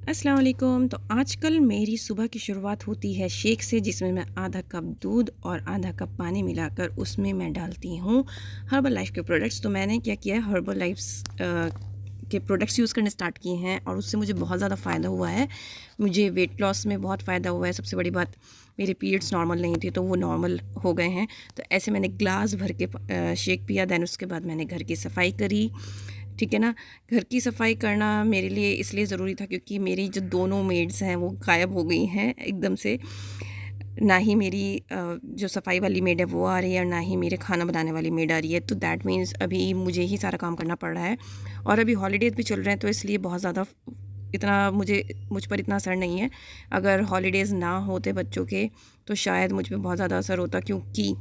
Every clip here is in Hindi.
अस्सलाम वालेकुम। तो आजकल मेरी सुबह की शुरुआत होती है शेक से, जिसमें मैं आधा कप दूध और आधा कप पानी मिलाकर उसमें मैं डालती हूँ हर्बल लाइफ के प्रोडक्ट्स। तो मैंने क्या किया है, हर्बल लाइफ्स के प्रोडक्ट्स यूज़ करने स्टार्ट किए हैं और उससे मुझे बहुत ज़्यादा फ़ायदा हुआ है। मुझे वेट लॉस में बहुत फ़ायदा हुआ है। सबसे बड़ी बात, मेरे पीरियड्स नॉर्मल नहीं थे तो वो नॉर्मल हो गए हैं। तो ऐसे मैंने ग्लास भर के शेक पिया। दैन उसके बाद मैंने घर की सफाई करी। ठीक है ना। घर की सफाई करना मेरे लिए इसलिए ज़रूरी था क्योंकि मेरी जो दोनों मेड्स हैं वो गायब हो गई हैं एकदम से। ना ही मेरी जो सफाई वाली मेड है वो आ रही है और ना ही मेरे खाना बनाने वाली मेड आ रही है। तो दैट मीन्स अभी मुझे ही सारा काम करना पड़ रहा है और अभी हॉलीडेज़ भी चल रहे हैं, तो इसलिए बहुत ज़्यादा इतना मुझ पर इतना असर नहीं है। अगर हॉलीडेज़ ना होते बच्चों के तो शायद मुझ पे बहुत ज़्यादा असर होता, क्योंकि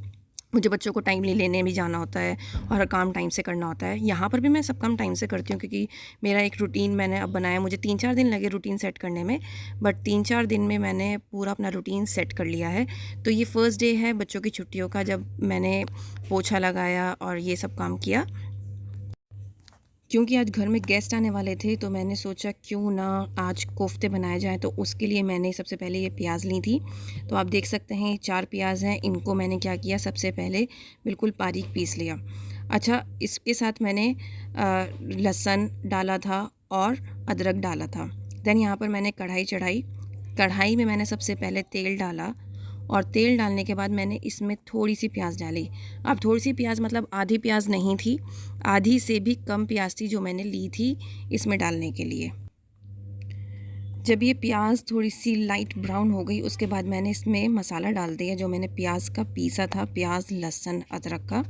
मुझे बच्चों को टाइमली लेने भी जाना होता है और हर काम टाइम से करना होता है। यहाँ पर भी मैं सब काम टाइम से करती हूँ क्योंकि मेरा एक रूटीन मैंने अब बनाया। मुझे 3-4 दिन लगे रूटीन सेट करने में, बट 3-4 दिन में मैंने पूरा अपना रूटीन सेट कर लिया है। तो ये फ़र्स्ट डे है बच्चों की छुट्टियों का, जब मैंने पोछा लगाया और ये सब काम किया। क्योंकि आज घर में गेस्ट आने वाले थे तो मैंने सोचा क्यों ना आज कोफ्ते बनाए जाएँ। तो उसके लिए मैंने सबसे पहले ये प्याज ली थी। तो आप देख सकते हैं 4 प्याज हैं। इनको मैंने क्या किया, सबसे पहले बिल्कुल बारीक पीस लिया। अच्छा, इसके साथ मैंने लहसुन डाला था और अदरक डाला था। देन यहाँ पर मैंने कढ़ाई चढ़ाई। कढ़ाई में मैंने सबसे पहले तेल डाला और तेल डालने के बाद मैंने इसमें थोड़ी सी प्याज डाली। अब थोड़ी सी प्याज मतलब आधी प्याज नहीं थी, आधी से भी कम प्याज थी जो मैंने ली थी इसमें डालने के लिए। जब ये प्याज थोड़ी सी लाइट ब्राउन हो गई उसके बाद मैंने इसमें मसाला डाल दिया जो मैंने प्याज का पीसा था, प्याज लहसुन अदरक का।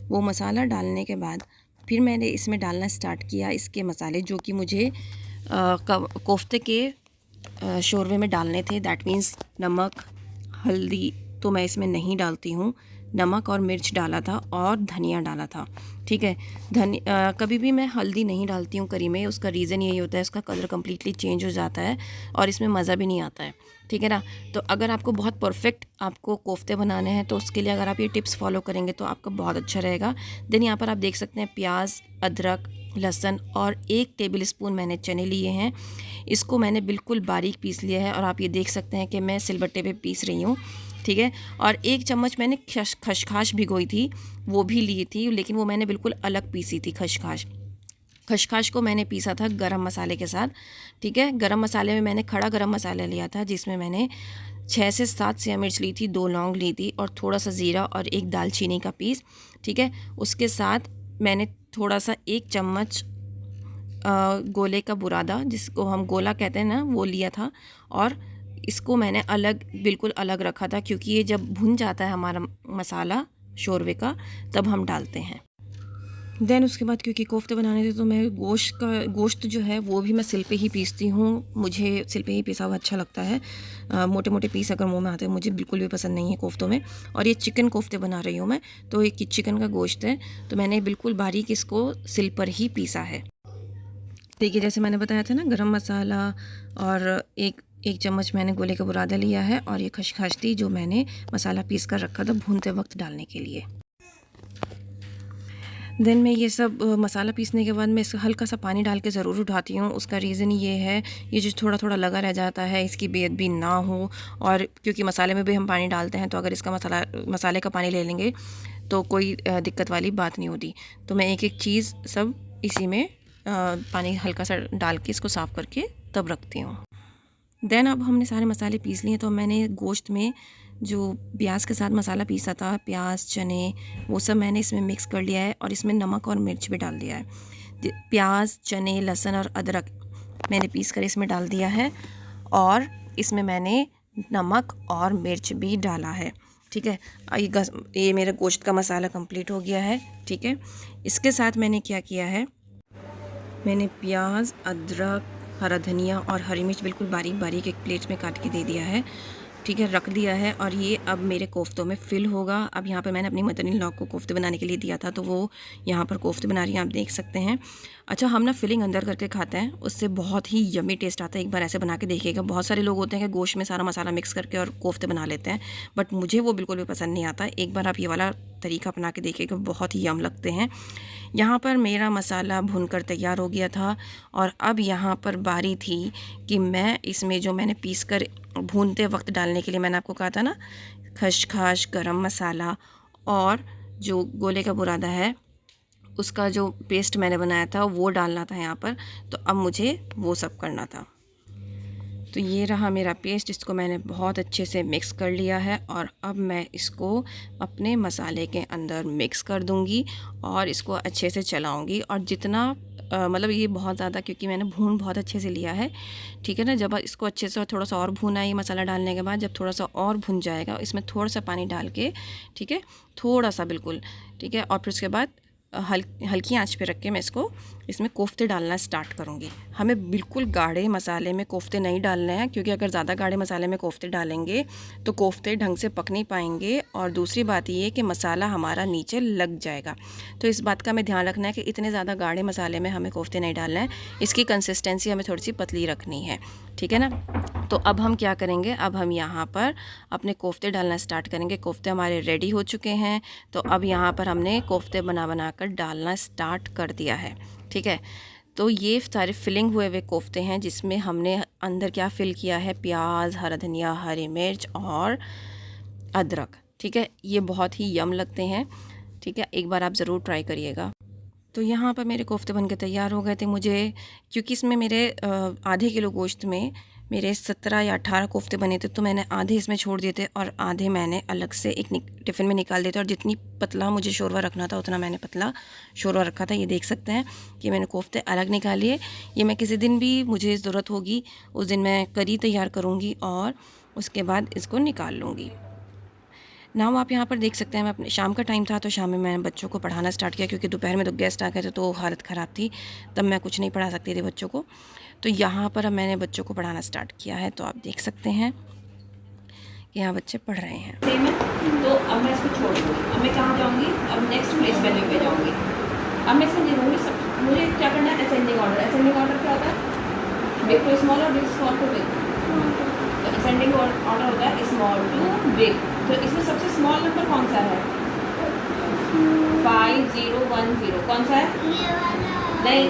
वो मसाला डालने के बाद फिर मैंने इसमें डालना स्टार्ट किया इसके मसाले, जो कि मुझे कोफ्ते के शोरवे में डालने थे। दैट मीन्स नमक, हल्दी तो मैं इसमें नहीं डालती हूँ। नमक और मिर्च डाला था और धनिया डाला था। ठीक है। कभी भी मैं हल्दी नहीं डालती हूँ करी में। उसका रीज़न यही होता है, इसका कलर कम्प्लीटली चेंज हो जाता है और इसमें मज़ा भी नहीं आता है। ठीक है ना। तो अगर आपको बहुत परफेक्ट आपको कोफ्ते बनाने हैं तो उसके लिए अगर आप ये टिप्स फॉलो करेंगे तो आपका बहुत अच्छा रहेगा। देन यहाँ पर आप देख सकते हैं प्याज, अदरक, लहसुन और 1 टेबल स्पून मैंने चने लिए हैं। इसको मैंने बिल्कुल बारीक पीस लिया है और आप ये देख सकते हैं कि मैं सिलबट्टे पे पीस रही हूँ। ठीक है। और 1 चम्मच मैंने खसखस भिगोई थी, वो भी ली थी, लेकिन वो मैंने बिल्कुल अलग पीसी थी। खसखस को मैंने पीसा था गरम मसाले के साथ। ठीक है। गरम मसाले में मैंने खड़ा गरम मसाला लिया था जिसमें मैंने 6 से 7 शिमला मिर्च ली थी, 2 लौंग ली थी और थोड़ा सा ज़ीरा और 1 दालचीनी का पीस। ठीक है। उसके साथ मैंने थोड़ा सा 1 चम्मच गोले का बुरादा, जिसको हम गोला कहते हैं ना, वो लिया था। और इसको मैंने अलग, बिल्कुल अलग रखा था क्योंकि ये जब भुन जाता है हमारा मसाला शोरवे का तब हम डालते हैं। देन उसके बाद क्योंकि कोफ्ते बनाने थे तो मैं गोश्त जो है वो भी मैं सिल पे ही पीसती हूँ। मुझे सिल पे ही पिसा हुआ अच्छा लगता है। मोटे मोटे पीस अगर मुंह में आते हैं मुझे बिल्कुल भी पसंद नहीं है कोफ्तों में। और ये चिकन कोफ्ते बना रही हूँ मैं, तो एक चिकन का गोश्त है तो मैंने बिल्कुल बारीक इसको सिल पर ही पीसा है। देखिए, जैसे मैंने बताया था ना, गरम मसाला और एक चम्मच मैंने गोले का बुरादा लिया है और ये खसखस थी जो मैंने मसाला पीस कर रखा था भूनते वक्त डालने के लिए। देन मैं ये सब मसाला पीसने के बाद मैं इसका हल्का सा पानी डाल के ज़रूर उठाती हूँ। उसका रीज़न ये है, ये जो थोड़ा थोड़ा लगा रह जाता है इसकी बेअदबी ना हो। और क्योंकि मसाले में भी हम पानी डालते हैं तो अगर इसका मसाले का पानी ले लेंगे तो कोई दिक्कत वाली बात नहीं होती। तो मैं एक एक चीज़ सब इसी में पानी हल्का सा डाल के इसको साफ़ करके तब रखती हूँ। देन अब हमने सारे मसाले पीस लिए तो मैंने गोश्त में जो प्याज के साथ मसाला पीसा था, प्याज, चने, वो सब मैंने इसमें मिक्स कर लिया है और इसमें नमक और मिर्च भी डाल दिया है। प्याज, चने, लहसुन और अदरक मैंने पीस कर इसमें डाल दिया है और इसमें मैंने नमक और मिर्च भी डाला है। ठीक है। ये मेरा गोश्त का मसाला कंप्लीट हो गया है। ठीक है। इसके साथ मैंने क्या किया है, मैंने प्याज, अदरक, हरा धनिया और हरी मिर्च बिल्कुल बारीक बारीक एक प्लेट में काट के दे दिया है। ठीक है, रख दिया है और ये अब मेरे कोफ्तों में फ़िल होगा। अब यहाँ पर मैंने अपनी मदर इन लॉ को कोफ्ते बनाने के लिए दिया था तो वो यहाँ पर कोफ्ते बना रही हैं, आप देख सकते हैं। अच्छा, हम ना फिलिंग अंदर करके खाते हैं, उससे बहुत ही यमी टेस्ट आता है। एक बार ऐसे बना के देखिएगा। बहुत सारे लोग होते हैं कि गोश्त में सारा मसाला मिक्स करके और कोफ्ते बना लेते हैं, बट मुझे वो बिल्कुल भी पसंद नहीं आता। एक बार आप ये वाला तरीका अपना के देखिएगा, बहुत ही यम लगते हैं। यहाँ पर मेरा मसाला भूनकर तैयार हो गया था और अब यहाँ पर बारी थी कि मैं इसमें जो मैंने पीस कर भूनते वक्त डालने के लिए मैंने आपको कहा था ना, खसखस, गरम मसाला और जो गोले का बुरादा है उसका जो पेस्ट मैंने बनाया था वो डालना था यहाँ पर। तो अब मुझे वो सब करना था। तो ये रहा मेरा पेस्ट, इसको मैंने बहुत अच्छे से मिक्स कर लिया है और अब मैं इसको अपने मसाले के अंदर मिक्स कर दूंगी और इसको अच्छे से चलाऊंगी। और जितना मतलब ये बहुत ज़्यादा, क्योंकि मैंने भून बहुत अच्छे से लिया है, ठीक है ना। जब इसको अच्छे से थोड़ा सा और भूना है, ये मसाला डालने के बाद जब थोड़ा सा और भुन जाएगा, इसमें थोड़ा सा पानी डाल के, ठीक है, थोड़ा सा बिल्कुल, ठीक है। और फिर उसके बाद हल्की आंच पे रख के मैं इसमें कोफ्ते डालना स्टार्ट करूँगी। हमें बिल्कुल गाढ़े मसाले में कोफ्ते नहीं डालने हैं, क्योंकि अगर ज़्यादा गाढ़े मसाले में कोफ्ते डालेंगे तो कोफ्ते ढंग से पक नहीं पाएंगे। और दूसरी बात ये कि मसाला हमारा नीचे लग जाएगा। तो इस बात का हमें ध्यान रखना है कि इतने ज़्यादा गाढ़े मसाले में हमें कोफ्ते नहीं डालना है। इसकी कंसिस्टेंसी हमें थोड़ी सी पतली रखनी है, ठीक है ना। तो अब हम क्या करेंगे, अब हम यहाँ पर अपने कोफ्ते डालना स्टार्ट करेंगे। कोफ्ते हमारे रेडी हो चुके हैं। तो अब यहाँ पर हमने कोफ्ते बना कर डालना स्टार्ट कर दिया है, ठीक है। तो ये सारे फिलिंग हुए कोफ्ते हैं, जिसमें हमने अंदर क्या फ़िल किया है, प्याज, हरा धनिया, हरी मिर्च और अदरक, ठीक है। ये बहुत ही यम लगते हैं, ठीक है। एक बार आप ज़रूर ट्राई करिएगा। तो यहाँ पर मेरे कोफ्ते बनके तैयार हो गए थे। मुझे, क्योंकि इसमें मेरे आधे किलो गोश्त में मेरे 17 या 18 कोफ्ते बने थे, तो मैंने आधे इसमें छोड़ दिए थे और आधे मैंने अलग से एक टिफ़िन में निकाल दिए थे। और जितनी पतला मुझे शोरवा रखना था उतना मैंने पतला शोरवा रखा था। ये देख सकते हैं कि मैंने कोफ्ते अलग निकालिए। ये मैं किसी दिन भी मुझे ज़रूरत होगी उस दिन मैं करी तैयार करूँगी और उसके बाद इसको निकाल लूँगी। नाउ आप यहाँ पर देख सकते हैं, मैं अपने शाम का टाइम था तो शाम में मैंने बच्चों को पढ़ाना स्टार्ट किया, क्योंकि दोपहर में तो गेस्ट आ गए थे तो हालत ख़राब थी, तब मैं कुछ नहीं पढ़ा सकती थी बच्चों को। तो यहाँ पर अब मैंने बच्चों को पढ़ाना स्टार्ट किया है। तो आप देख सकते हैं कि यहाँ बच्चे पढ़ रहे हैं। सेम है। तो अब मैं इसको छोड़ दूँगी। अब मैं कहाँ जाऊँगी, अब नेक्स्ट प्लेस वैल्यू पे जाऊँगी। अब मैं इसमें देखूँगी सब, मुझे क्या करना है, असेंडिंग ऑर्डर। असेंडिंग ऑर्डर क्या होता है, बिग टू स्मॉल और बिग स्मॉल टू बिग। तो असेंडिंग ऑर्डर होता है स्मॉल टू बिग। तो इसमें सबसे स्मॉल नंबर कौन सा है, 5010। कौन सा है, नहीं,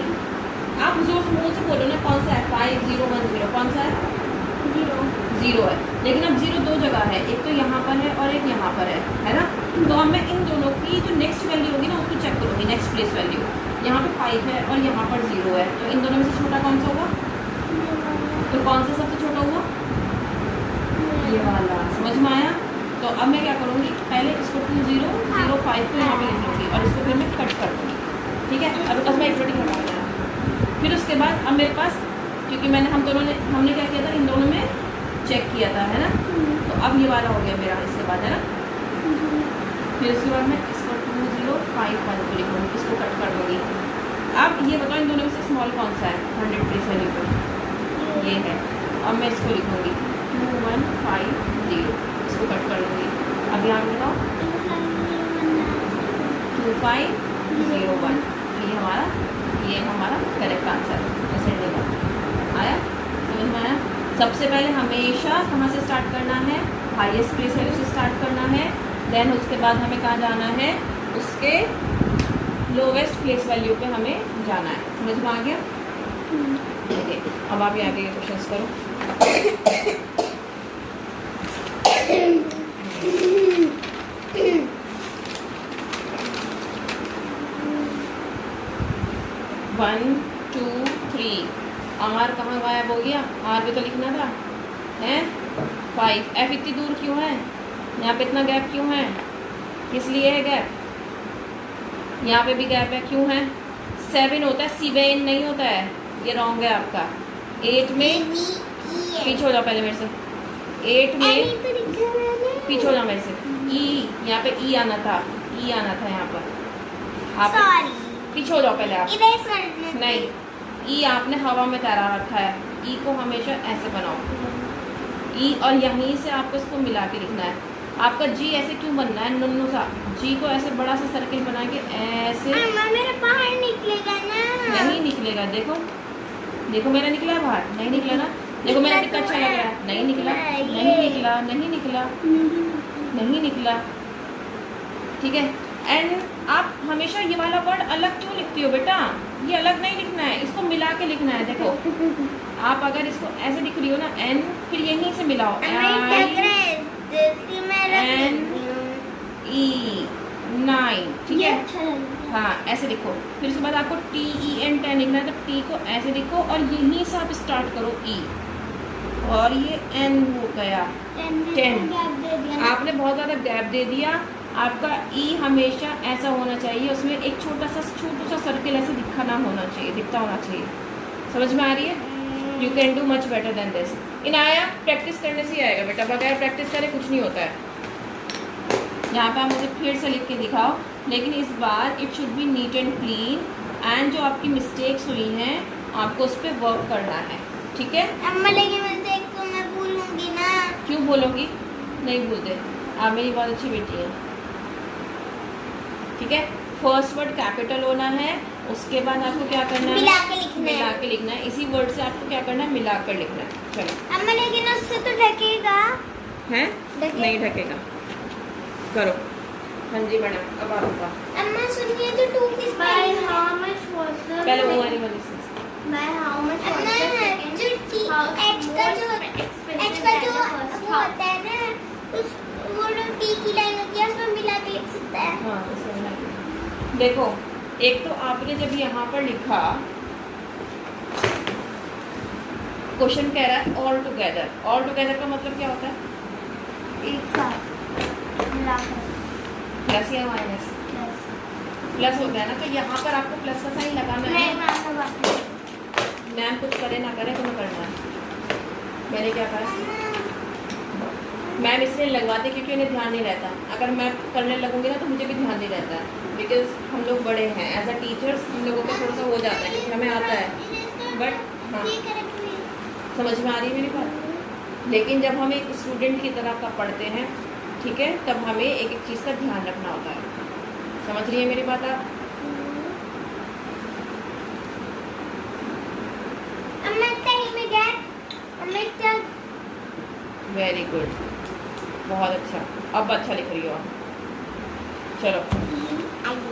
आप जोर मुँह से बोलो ना, कौन सा है, 5010 कौन सा है, 0 है। लेकिन अब 0 दो जगह है, एक तो यहाँ पर है और एक यहाँ पर है ना। तो अब मैं इन दोनों की जो नेक्स्ट वैल्यू होगी ना उसको चेक करूँगी, नेक्स्ट प्लेस वैल्यू। यहाँ पे 5 है और यहाँ पर 0 है, तो इन दोनों में से छोटा कौन सा होगा, तो कौन सा सबसे छोटा हुआ, ये वाला। समझ में आया। तो अब मैं क्या करूँगी, पहले इसको 2005 को यहाँ पे लिख लूँगी और इसको फिर मैं कट कर दूँगी, ठीक है। अब मैं एक हटा देना। फिर उसके बाद अब मेरे पास, क्योंकि हमने क्या किया था, इन दोनों में चेक किया था, है ना। तो अब ये वाला हो गया मेरा, इसके बाद, है ना। फिर उसके बाद मैं इसको 2051 को लिखूँगी, इसको कट कर दूँगी। अब ये बताओ इन दोनों में से स्मॉल कौन सा है, 100 प्लेस वैल्यू पर ये है। अब मैं इसको लिखूँगी 2150, इसको कट कर दूँगी। अब यहाँ बताओ 2501, ये हमारा करेक्ट आंसर है। आया, समझ में आया। सबसे पहले हमेशा कहाँ से स्टार्ट करना है, हाईएस्ट प्लेस वैल्यू से स्टार्ट करना है। देन उसके बाद हमें कहाँ जाना है, उसके लोवेस्ट प्लेस वैल्यू पे हमें जाना है। समझ में आ गया। ओके, अब आप यहाँ के क्वेश्चंस करो। 1 2 3। आर कहाँ गायब हो गया, आर भी तो लिखना था, हैं। 5, एफ इतनी दूर क्यों है, यहाँ पे इतना गैप क्यों है, किस लिए है गैप, यहाँ पे भी गैप है, क्यों है। 7 होता है, 7 नहीं होता है, ये रॉन्ग है आपका। 8 में पीछे हो जाओ पहले मेरे से, 8 में पीछे हो जाओ मेरे से। ई, यहाँ पे ई आना था, ई आना था यहाँ पर, आप पीछे हो जाओ पहले आप। नहीं, ई आपने हवा में तैरा रखा है, ई को हमेशा ऐसे बनाओ, ई, और यहीं से आपको इसको मिला के लिखना है। आपका जी ऐसे क्यों बनना है, नुन्नू सा, जी को ऐसे बड़ा सा सर्किल बना के ऐसे। मेरा बाहर निकलेगा ना, नहीं निकलेगा, देखो देखो मेरा निकला बाहर, नहीं निकला ना। देखो मेरा कितना अच्छा लग रहा है, नहीं निकला, नहीं निकला, नहीं निकला, नहीं निकला, ठीक है। एन आप हमेशा ये वाला वर्ड अलग क्यों लिखती हो बेटा? ये अलग नहीं लिखना है, इसको मिला के लिखना है। देखो आप अगर इसको ऐसे लिख रही हो ना एन, फिर यहीं से मिलाओ एन ई 9, ठीक है? हाँ ऐसे लिखो। फिर उसके बाद आपको TEN 10 लिखना है, तो टी को ऐसे लिखो और यहीं से आप स्टार्ट करो ई, और ये एन हो गया 10। आपने बहुत ज़्यादा गैप दे दिया। आपका ई हमेशा ऐसा होना चाहिए, उसमें एक छोटा सा सर्किल ऐसे दिखना होना चाहिए, दिखता होना चाहिए। समझ में आ रही है? You can do much better than this. Inaya practice करने से ही आएगा बेटा, बगैर प्रैक्टिस करे कुछ नहीं होता है। यहाँ पे आप मुझे फिर से लिख के दिखाओ, लेकिन इस बार it should be neat and clean, and जो आपकी मिस्टेक्स हुई हैं आपको उस पर वर्क करना है, ठीक है? अम्मा लेकिन मिस्टेक तो मैं भूलूंगी ना। क्यों बोलोगी? नहीं भूलते, आप मेरी बहुत अच्छी बेटी है, ठीक है? फर्स्ट वर्ड कैपिटल होना है, उसके बाद आपको क्या करना है? मिला के लिखना है। मिला के लिखना है। इसी वर्ड से आपको क्या करना है? मिला कर लिखना है। चलो अम्मा लेकिन उससे तो ढकेगा। है? ढकेगा। नहीं ढकेगा। करो। हाँ जी मैडम, अब आपका अम्मा सुनिए तो 2 किस by how much was the पहले वो वाली से। By how much was the जो टी एच का जो वो होता है ना, उस वो जो टी की लाइन होती है उसमें मिला के लिख सकता है। हाँ उसमें मिला के। देखो एक तो आपने जब यहाँ पर लिखा, क्वेश्चन कह रहा है ऑल टुगेदर। ऑल टुगेदर का मतलब क्या होता है? एक साथ मिलाकर प्लस या माइनस? प्लस होता है ना, तो यहाँ पर आपको प्लस का साइन लगाना है। नहीं मैम मैम कुछ करे ना करे तुम्हें करना है। मैंने क्या कहा? मैम इसलिए लगवाते क्योंकि उन्हें ध्यान नहीं रहता। अगर मैं करने लगूंगी ना तो मुझे भी ध्यान नहीं रहता है, बिकॉज हम लोग बड़े हैं। एज अ टीचर्स हम लोगों को थोड़ा सा हो जाता है क्योंकि हमें आता है, बट हाँ समझ में आ रही है मेरी बात। लेकिन जब हम एक स्टूडेंट की तरह का पढ़ते हैं, ठीक है, तब हमें एक एक चीज़ का ध्यान रखना होता है। समझ रही है मेरी बात आप? वेरी गुड, बहुत अच्छा। अब अच्छा लिख रही हो आप। चलो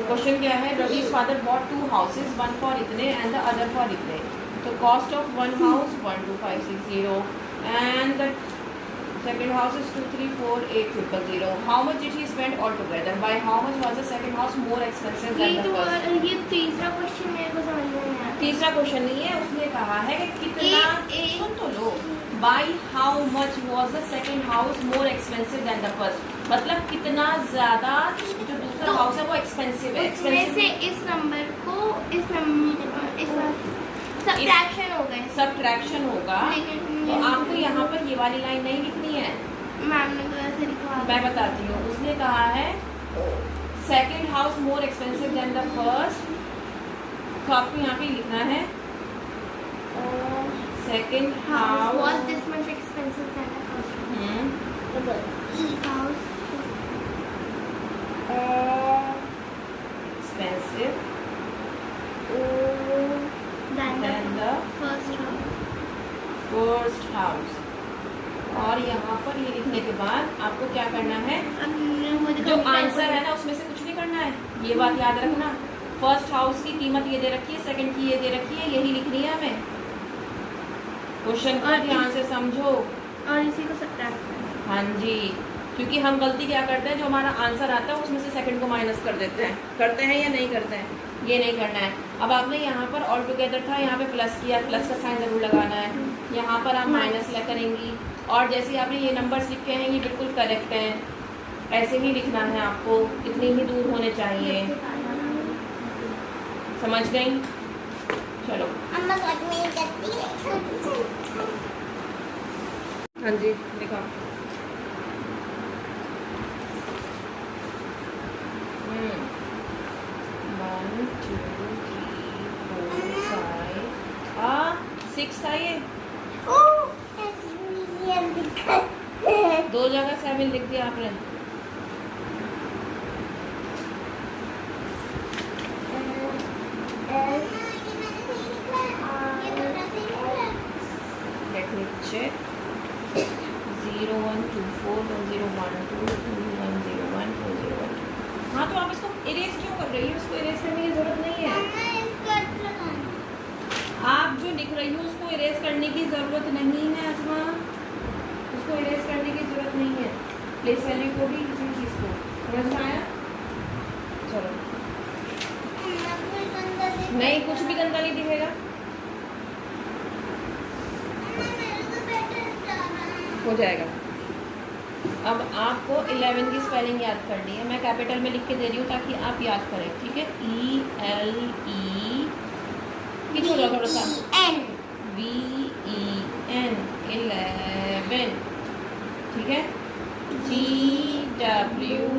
क्वेश्चन क्या है? रवी's father bought 2 houses, one for इतने and the other for इतने. The cost of one house 12560 and the second house is 2348000. How much did he spend altogether? By how much was the second house more expensive than the first? ये तीसरा क्वेश्चन मेरे को समझ में नहीं आया। तीसरा क्वेश्चन नहीं है, उसने कहा है कि कितना, सुन तो लो। By how much was the second house more expensive than the first? मतलब कितना ज़्यादा जो दूसरा हाउस है वो एक्सपेंसिव है। इसमें से इस नंबर को इस सब्ट्रैक्शन हो गए। सब्ट्रैक्शन होगा, तो आपको यहाँ पर ये वाली लाइन नहीं लिखनी है। मैम ने तो ऐसे लिखा। मैं बताती हूँ, उसने कहा है second house more expensive than the first, तो आपको यहाँ पे लिखना है second house was this much expensive than the first one. House expensive than than the the first one. First house. और यहाँ पर ये लिखने के बाद आपको क्या करना है? जो आंसर है ना उसमें से कुछ नहीं करना है, ये बात याद रखना। फर्स्ट हाउस की कीमत ये दे रखी है, सेकंड की ये दे रखी है, यही लिखनी है हमें। क्वेश्चन को ध्यान से समझो और इसी को सब्ट्रैक्ट करना। हाँ जी, क्योंकि हम गलती क्या करते हैं, जो हमारा आंसर आता है उसमें से सेकंड को माइनस कर देते हैं। करते हैं या नहीं करते हैं? ये नहीं करना है। अब आपने यहाँ पर ऑल टुगेदर था, यहाँ पे प्लस किया, प्लस का साइन ज़रूर लगाना है। यहाँ पर आप माइनस करेंगी, और जैसे आपने ये नंबर्स लिखे हैं ये बिल्कुल करेक्ट हैं, ऐसे ही लिखना है आपको, इतनी ही दूर होने चाहिए। समझ गई? चलो अम्मा साथ में ही करती है। हाँ जी देखो, one two three four five 6 था ये। दो जगह 7 लिख दिया आपने। Let me check. 0124 1012 2101 401। हाँ तो आप इसको इरेज क्यों कर रही हो? उसको इरेज करने की जरूरत नहीं है। मम्मा इसका लगाना। आप जो लिख रही हो उसको इरेज करने की जरूरत नहीं है असमा, उसको इरेज करने की जरूरत नहीं है। प्लेस वैल्यू को भी किसी चीज को, समझ में आया? चलो मम्मा कोई गंदा दिख नहीं, कुछ भी गंदा नहीं दिखेगा। मम्मा मेरे को बेटर जाना। हो जाएगा। अब आपको 11 की स्पेलिंग याद करनी है। मैं कैपिटल में लिख के दे रही हूँ ताकि आप याद करें, ठीक है? ELE की छोड़ा थोड़ा सा, EN VEN 11, ठीक है? TWELV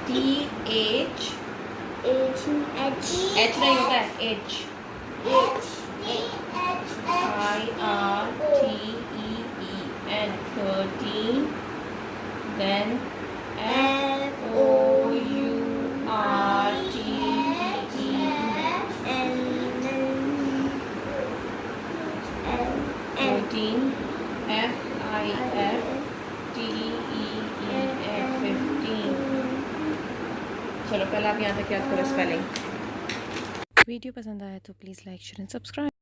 TH H नहीं होता है, H IRTEEN 13, then FOURTEEN 15। चलो पहले आप यहाँ तक याद करो स्पेलिंग। वीडियो पसंद आया तो please like share and subscribe.